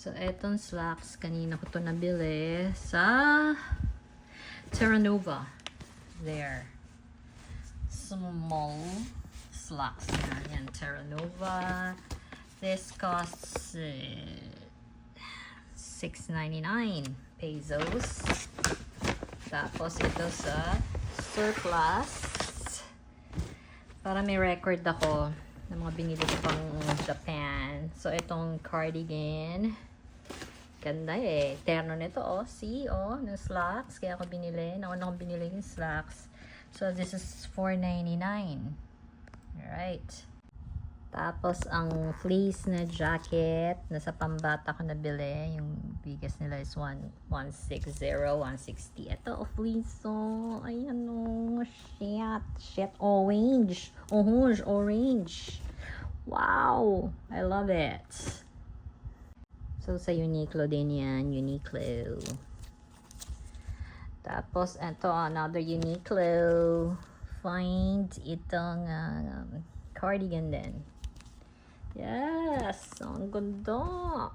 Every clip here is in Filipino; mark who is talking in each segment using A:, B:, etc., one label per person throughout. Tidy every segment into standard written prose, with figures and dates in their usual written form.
A: So, etong slacks, kanina ko to nabili sa Terra Nova. There. Small slacks. Yan, Terra Nova. This costs 6.99 pesos. Tapos, ito sa Surplus. Para may record ako ng mga binili ko pang Japan. So, itong cardigan. Ganda eh. Terno nito, oh. See, oh, ng slacks. Kaya ako binili. Nauna akong binili yung slacks. So, this is $4.99. Alright. Tapos, ang fleece na jacket. Nasa pambata ko nabili. Yung biggest nila is 160, 160. Ito, oh, fleece, oh. Ayan, oh. Shit. Shit. Orange. Orange. Wow. I love it. So, sa Uniqlo din yan. Uniqlo. Tapos, ito, another Uniqlo. Find itong cardigan din. Yes! Ang ganda.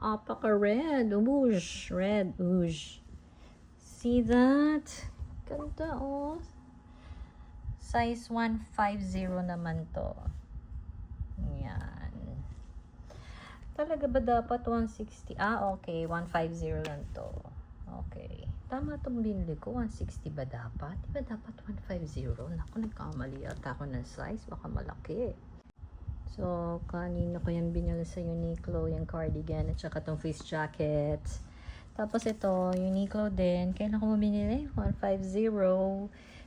A: Apaka-red. Rouge. Red. Rouge. See that? Ganda, oh. Size 150 naman to. Yan. Talaga ba dapat 160? Okay. 150 lang to. Okay. Tama itong binili ko. 160 ba dapat? Di ba dapat 150? Naku, nagkamali ata ako ng size. Baka malaki. So, kanina ko yung binili sa Uniqlo, yung cardigan at saka itong fleece jacket. Tapos ito, Uniqlo din. Kailan ko binili? 150.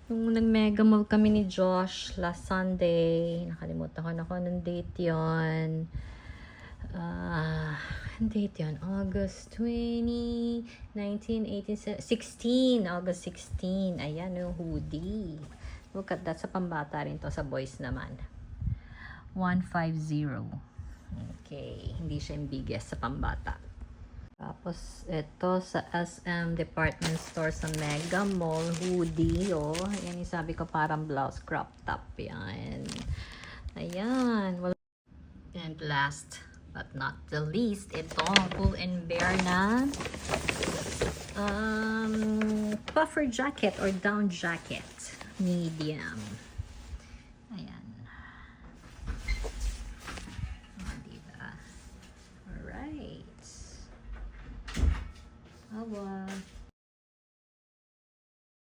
A: Nung nag-mega mall kami ni Josh last Sunday. Nakalimutan ko na ng date yon. Date yun, August 20, 19, 18, 16, August 16. Ayan yung hoodie. Look at that, sa pambata rin to, sa boys naman. 150. Okay, hindi siya yung biggest sa pambata. Tapos, ito sa SM Department Store sa Mega Mall, hoodie, oh. Yan yung sabi ko, parang blouse, crop top, yan. Ayan. And last but not the least, ito, Pull and Bear na puffer jacket or down jacket. Medium. Ayan. Diba? Alright. Awa.